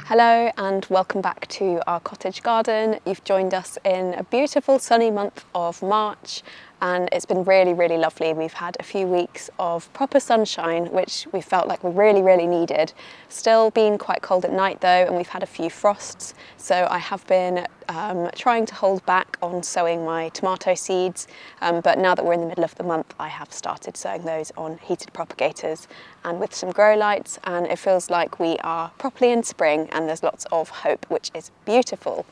Hello and welcome back to our cottage garden. You've joined us in a beautiful sunny month of March and it's been really lovely. We've had a few weeks of proper sunshine which we felt like we really needed. Still been quite cold at night though, and we've had a few frosts, so I have been trying to hold back on sowing my tomato seeds, but now that we're in the middle of the month I have started sowing those on heated propagators and with some grow lights, and it feels like we are properly in spring and there's lots of hope, which is beautiful.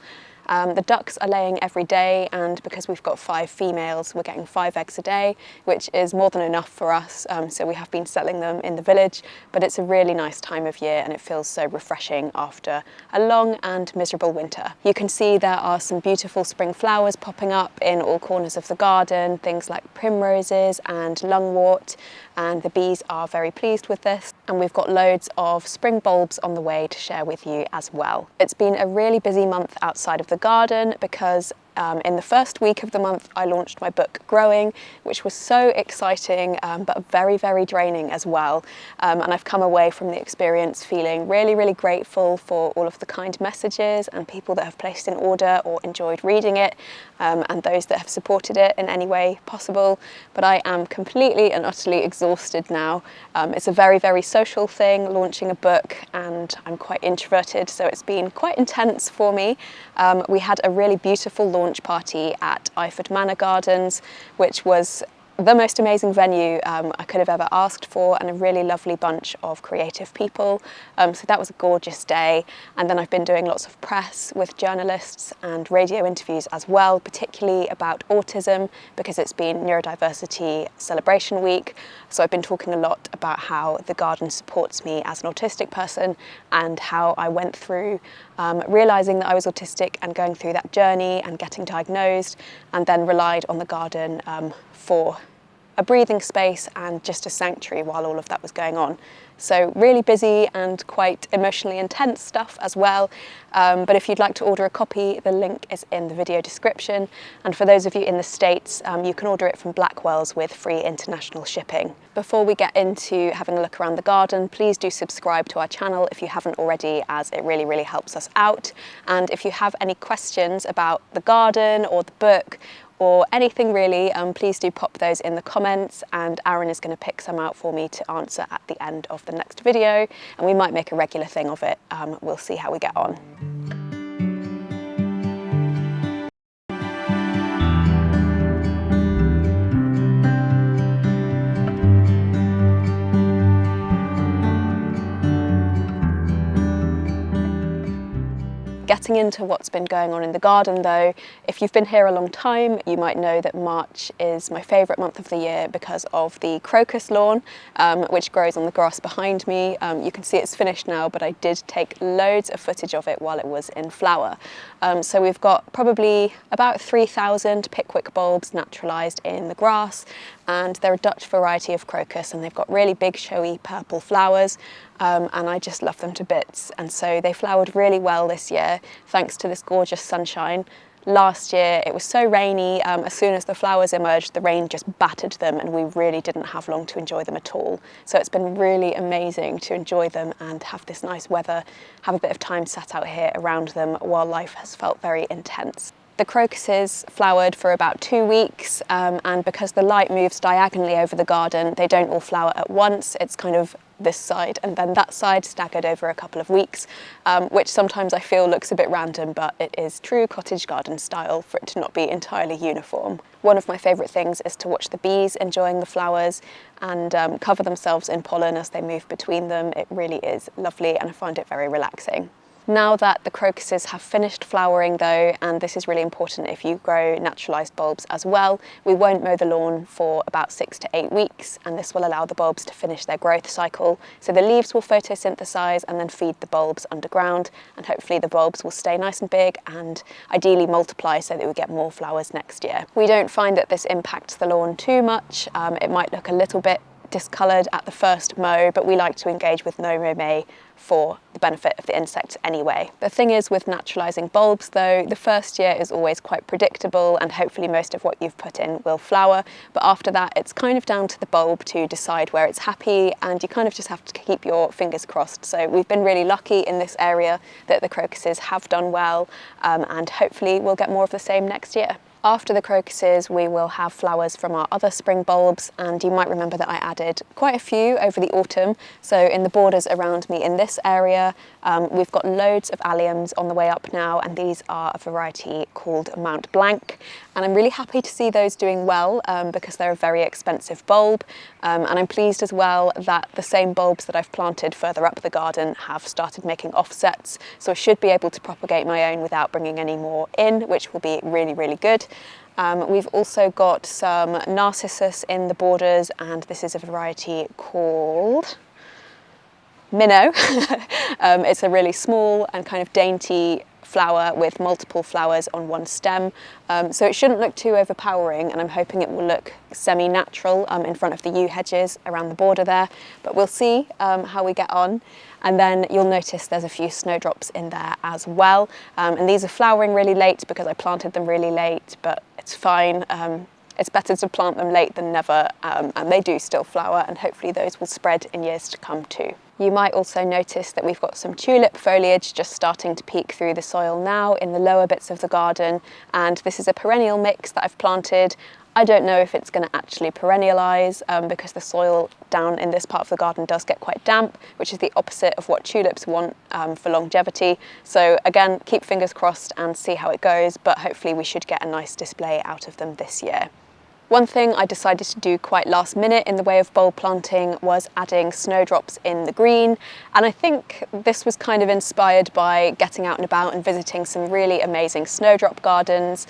The ducks are laying every day, and because we've got 5 females, we're getting 5 eggs a day, which is more than enough for us, so we have been selling them in the village, but it's a really nice time of year and it feels so refreshing after a long and miserable winter. You can see there are some beautiful spring flowers popping up in all corners of the garden, things like primroses and lungwort, and the bees are very pleased with this, and we've got loads of spring bulbs on the way to share with you as well. It's been a really busy month outside of the garden because in the first week of the month I launched my book Growing, which was so exciting but very draining as well, and I've come away from the experience feeling really grateful for all of the kind messages and people that have placed an order or enjoyed reading it, and those that have supported it in any way possible. But I am completely and utterly exhausted now. It's a very social thing, launching a book, and I'm quite introverted, so it's been quite intense for me. We had a really beautiful launch party at Iford Manor Gardens, which was the most amazing venue I could have ever asked for, and a really lovely bunch of creative people. So that was a gorgeous day. And then I've been doing lots of press with journalists and radio interviews as well, particularly about autism, because it's been Neurodiversity Celebration Week. So I've been talking a lot about how the garden supports me as an autistic person and how I went through realising that I was autistic and going through that journey and getting diagnosed, and then relied on the garden for a breathing space and just a sanctuary while all of that was going on. So really busy and quite emotionally intense stuff as well. But if you'd like to order a copy, the link is in the video description. And for those of you in the States, you can order it from Blackwell's with free international shipping. Before we get into having a look around the garden, please do subscribe to our channel if you haven't already, as it really helps us out. And if you have any questions about the garden or the book, or anything really, please do pop those in the comments, and Aaron is going to pick some out for me to answer at the end of the next video, and we might make a regular thing of it. We'll see how we get on. Getting into what's been going on in the garden though, if you've been here a long time, you might know that March is my favourite month of the year because of the crocus lawn, which grows on the grass behind me. You can see it's finished now, but I did take loads of footage of it while it was in flower. So we've got probably about 3,000 Pickwick bulbs naturalised in the grass, and they're a Dutch variety of crocus, and they've got really big showy purple flowers, and I just love them to bits. And so they flowered really well this year thanks to this gorgeous sunshine. Last year it was so rainy, as soon as the flowers emerged the rain just battered them and we really didn't have long to enjoy them at all. So it's been really amazing to enjoy them and have this nice weather, have a bit of time sat out here around them while life has felt very intense. The crocuses flowered for about 2 weeks, and because the light moves diagonally over the garden, they don't all flower at once. It's kind of this side and then that side staggered over a couple of weeks, which sometimes I feel looks a bit random, but it is true cottage garden style for it to not be entirely uniform. One of my favourite things is to watch the bees enjoying the flowers and cover themselves in pollen as they move between them. It really is lovely and I find it very relaxing. Now that the crocuses have finished flowering though, and this is really important if you grow naturalised bulbs as well, we won't mow the lawn for about 6 to 8 weeks, and this will allow the bulbs to finish their growth cycle. So the leaves will photosynthesize and then feed the bulbs underground, and hopefully the bulbs will stay nice and big and ideally multiply so that we get more flowers next year. We don't find that this impacts the lawn too much. It might look a little bit discoloured at the first mow, but we like to engage with no mow May for the benefit of the insects anyway. The thing is with naturalising bulbs though, the first year is always quite predictable and hopefully most of what you've put in will flower, but after that it's kind of down to the bulb to decide where it's happy, and you kind of just have to keep your fingers crossed. So we've been really lucky in this area that the crocuses have done well, and hopefully we'll get more of the same next year. After the crocuses, we will have flowers from our other spring bulbs, and you might remember that I added quite a few over the autumn. So in the borders around me in this area, we've got loads of alliums on the way up now, and these are a variety called Mount Blanc. And I'm really happy to see those doing well because they're a very expensive bulb. And I'm pleased as well that the same bulbs that I've planted further up the garden have started making offsets. So I should be able to propagate my own without bringing any more in, which will be really, really good. We've also got some narcissus in the borders, and this is a variety called Minnow. It's a really small and kind of dainty flower with multiple flowers on one stem, so it shouldn't look too overpowering, and I'm hoping it will look semi-natural in front of the yew hedges around the border there, but we'll see how we get on. And then you'll notice there's a few snowdrops in there as well, and these are flowering really late because I planted them really late, but it's fine. It's better to plant them late than never, and they do still flower, and hopefully those will spread in years to come too. You might also notice that we've got some tulip foliage just starting to peek through the soil now in the lower bits of the garden, and this is a perennial mix that I've planted. I don't know if it's going to actually perennialise because the soil down in this part of the garden does get quite damp, which is the opposite of what tulips want for longevity. So again, keep fingers crossed and see how it goes, but hopefully we should get a nice display out of them this year. One thing I decided to do quite last minute in the way of bulb planting was adding snowdrops in the green, and I think this was kind of inspired by getting out and about and visiting some really amazing snowdrop gardens.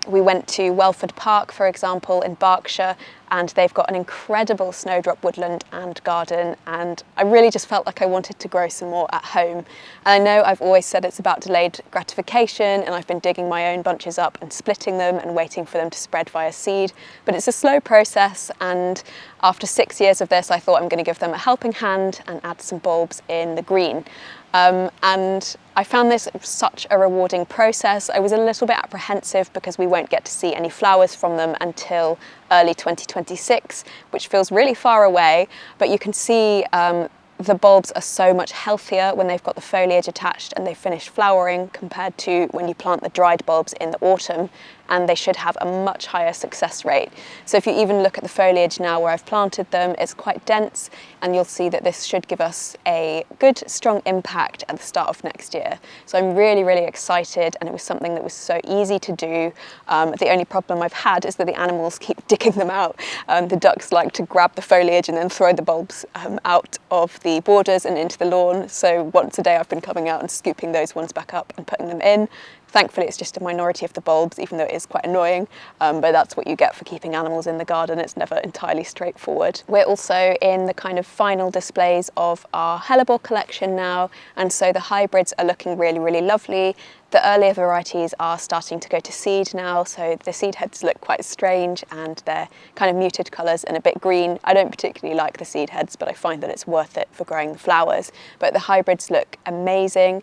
We went to Welford Park, for example, in Berkshire, and they've got an incredible snowdrop woodland and garden, and I really just felt like I wanted to grow some more at home. And I know I've always said it's about delayed gratification, and I've been digging my own bunches up and splitting them and waiting for them to spread via seed, but it's a slow process, and after 6 years of this I thought I'm going to give them a helping hand and add some bulbs in the green. And I found this such a rewarding process. I was a little bit apprehensive because we won't get to see any flowers from them until early 2026, which feels really far away, but you can see the bulbs are so much healthier when they've got the foliage attached and they've finished flowering compared to when you plant the dried bulbs in the autumn, and they should have a much higher success rate. So if you even look at the foliage now where I've planted them, it's quite dense, and you'll see that this should give us a good strong impact at the start of next year. So I'm really, really excited, and it was something that was so easy to do. The only problem I've had is that the animals keep digging them out. The ducks like to grab the foliage and then throw the bulbs out of the borders and into the lawn. So once a day I've been coming out and scooping those ones back up and putting them in. Thankfully it's just a minority of the bulbs, even though it is quite annoying, but that's what you get for keeping animals in the garden. It's never entirely straightforward. We're also in the kind of final displays of our Hellebore collection now, and so the hybrids are looking really, really lovely. The earlier varieties are starting to go to seed now, so the seed heads look quite strange and they're kind of muted colours and a bit green. I don't particularly like the seed heads, but I find that it's worth it for growing the flowers. But the hybrids look amazing.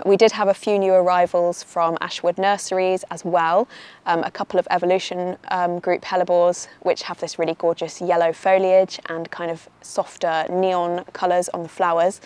We did have a few new arrivals from Ashwood Nurseries as well. A couple of Evolution group Hellebores, which have this really gorgeous yellow foliage and kind of softer neon colours on the flowers.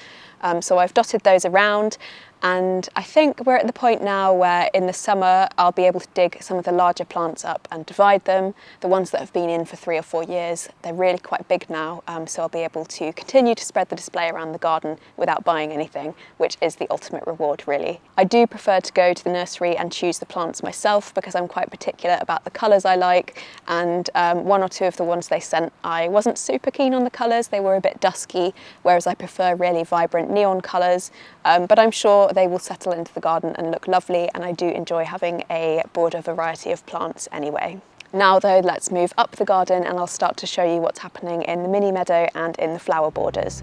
So I've dotted those around. And I think we're at the point now where in the summer I'll be able to dig some of the larger plants up and divide them. The ones that have been in for 3 or 4 years, they're really quite big now, so I'll be able to continue to spread the display around the garden without buying anything, which is the ultimate reward really. I do prefer to go to the nursery and choose the plants myself because I'm quite particular about the colours I like, and 1 or 2 of the ones they sent, I wasn't super keen on the colours. They were a bit dusky, whereas I prefer really vibrant neon colours, but I'm sure they will settle into the garden and look lovely, and I do enjoy having a broader variety of plants anyway. Now though, let's move up the garden and I'll start to show you what's happening in the mini meadow and in the flower borders.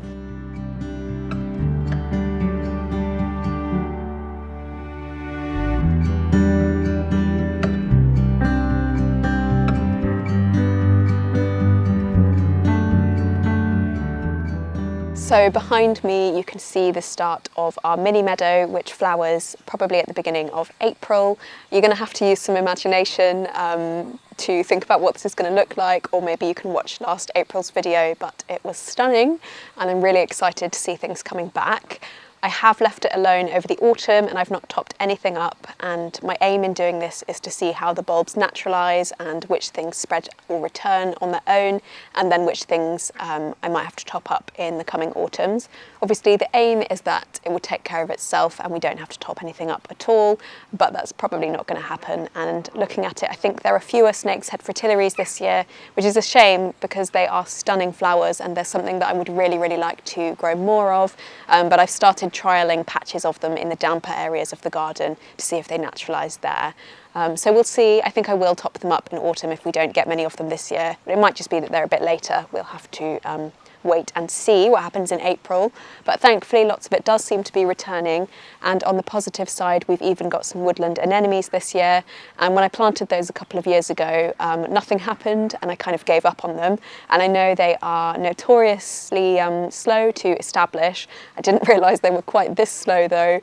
So behind me you can see the start of our mini meadow, which flowers probably at the beginning of April. You're going to have to use some imagination to think about what this is going to look like, or maybe you can watch last April's video, but it was stunning and I'm really excited to see things coming back. I have left it alone over the autumn and I've not topped anything up, and my aim in doing this is to see how the bulbs naturalise and which things spread or return on their own, and then which things I might have to top up in the coming autumns. Obviously the aim is that it will take care of itself and we don't have to top anything up at all, but that's probably not going to happen. And looking at it, I think there are fewer snake's head fritillaries this year, which is a shame because they are stunning flowers and there's something that I would really like to grow more of, but I've started trialling patches of them in the damper areas of the garden to see if they naturalise there. So we'll see. I think I will top them up in autumn if we don't get many of them this year. But it might just be that they're a bit later. We'll have to wait and see what happens in April, but thankfully lots of it does seem to be returning. And on the positive side, we've even got some woodland anemones this year, and when I planted those a couple of years ago, nothing happened and I kind of gave up on them. And I know they are notoriously slow to establish. I didn't realise they were quite this slow though,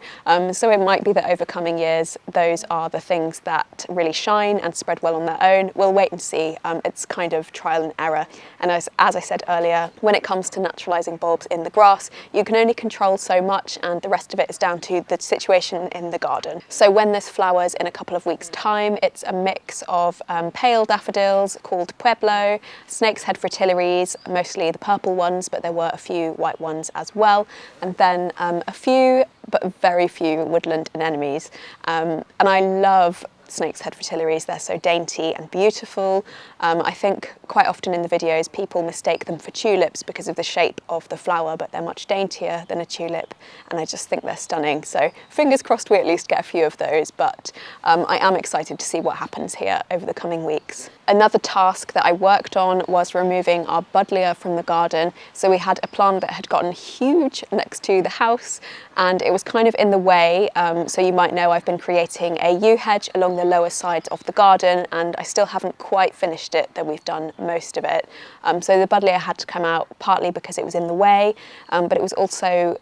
so it might be that over coming years those are the things that really shine and spread well on their own. We'll wait and see. It's kind of trial and error, and as I said earlier, when it comes to naturalising bulbs in the grass, you can only control so much and the rest of it is down to the situation in the garden. So when this flowers in a couple of weeks' time, it's a mix of pale daffodils called Pueblo, snake's head fritillaries, mostly the purple ones, but there were a few white ones as well, and then a few, but very few, woodland anemones. And I love snake's head fritillaries. They're so dainty and beautiful. I think quite often in the videos people mistake them for tulips because of the shape of the flower, but they're much daintier than a tulip, and I just think they're stunning. So fingers crossed we at least get a few of those, but I am excited to see what happens here over the coming weeks. Another task that I worked on was removing our buddleia from the garden. So we had a plant that had gotten huge next to the house and it was kind of in the way. So you might know I've been creating a yew hedge along the lower sides of the garden, and I still haven't quite finished it, though we've done most of it. So the buddleia had to come out partly because it was in the way, but it was also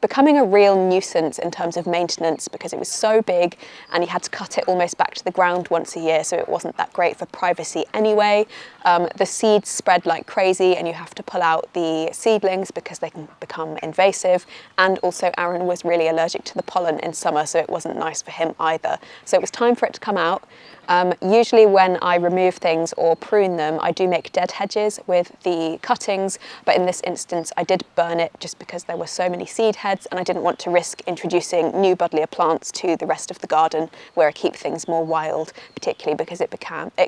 becoming a real nuisance in terms of maintenance because it was so big and you had to cut it almost back to the ground once a year, so it wasn't that great for privacy anyway. The seeds spread like crazy and you have to pull out the seedlings because they can become invasive, and also Aaron was really allergic to the pollen in summer, so it wasn't nice for him either. So it was time for it to come out. Usually when I remove things or prune them, I do make dead hedges with the cuttings, but in this instance I did burn it just because there were so many seed heads and I didn't want to risk introducing new buddleia plants to the rest of the garden where I keep things more wild, particularly because it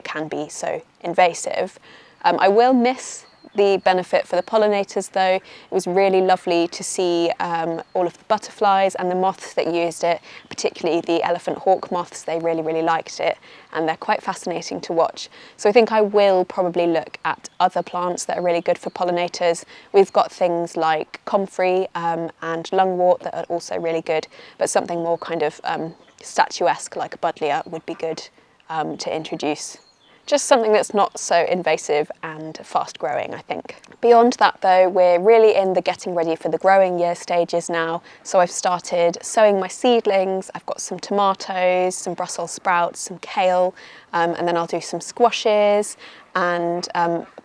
can be so invasive. I will miss the benefit for the pollinators though. It was really lovely to see all of the butterflies and the moths that used it, particularly the elephant hawk moths. They really liked it and they're quite fascinating to watch. So I think I will probably look at other plants that are really good for pollinators. We've got things like comfrey and lungwort that are also really good, but something more kind of statuesque like a buddleia would be good to introduce. Just something that's not so invasive and fast growing, I think. Beyond that though, we're really in the getting ready for the growing year stages now. So I've started sowing my seedlings. I've got some tomatoes, some Brussels sprouts, some kale, and then I'll do some squashes and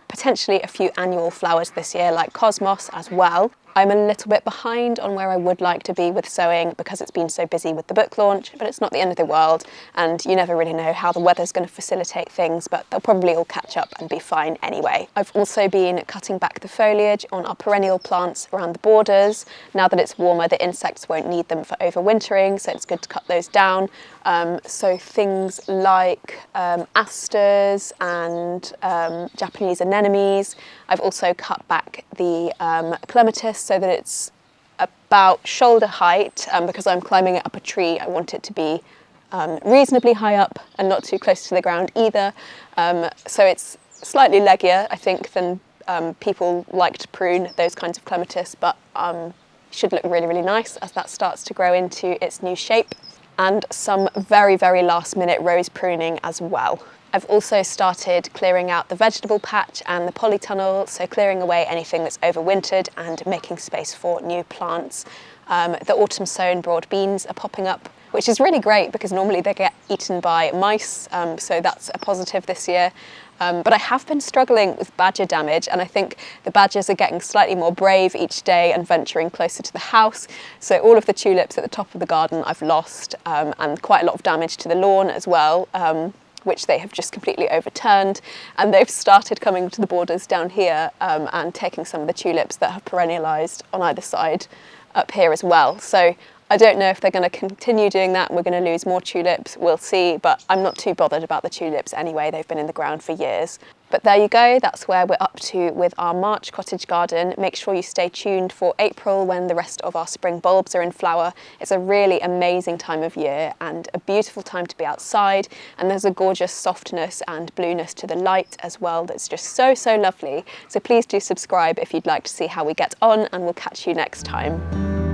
potentially a few annual flowers this year like cosmos as well. I'm a little bit behind on where I would like to be with sewing because it's been so busy with the book launch, but it's not the end of the world and you never really know how the weather's going to facilitate things, but they'll probably all catch up and be fine anyway. I've also been cutting back the foliage on our perennial plants around the borders. Now that it's warmer, the insects won't need them for overwintering, so it's good to cut those down. So things like asters and Japanese anemones. I've also cut back the clematis so that it's about shoulder height, because I'm climbing it up a tree. I want it to be reasonably high up and not too close to the ground either. So it's slightly leggier, I think, than people like to prune those kinds of clematis, but should look really nice as that starts to grow into its new shape. And some very last minute rose pruning as well. I've also started clearing out the vegetable patch and the polytunnel, so clearing away anything that's overwintered and making space for new plants. The autumn sown broad beans are popping up, which is really great because normally they get eaten by mice, so that's a positive this year. But I have been struggling with badger damage, and I think the badgers are getting slightly more brave each day and venturing closer to the house. So all of the tulips at the top of the garden I've lost, and quite a lot of damage to the lawn as well, which they have just completely overturned. And they've started coming to the borders down here and taking some of the tulips that have perennialised on either side up here as well. So I don't know if they're going to continue doing that and we're going to lose more tulips, we'll see, but I'm not too bothered about the tulips anyway, they've been in the ground for years. But there you go, that's where we're up to with our March cottage garden. Make sure you stay tuned for April when the rest of our spring bulbs are in flower. It's a really amazing time of year and a beautiful time to be outside, and there's a gorgeous softness and blueness to the light as well that's just so, so lovely. So please do subscribe if you'd like to see how we get on, and we'll catch you next time.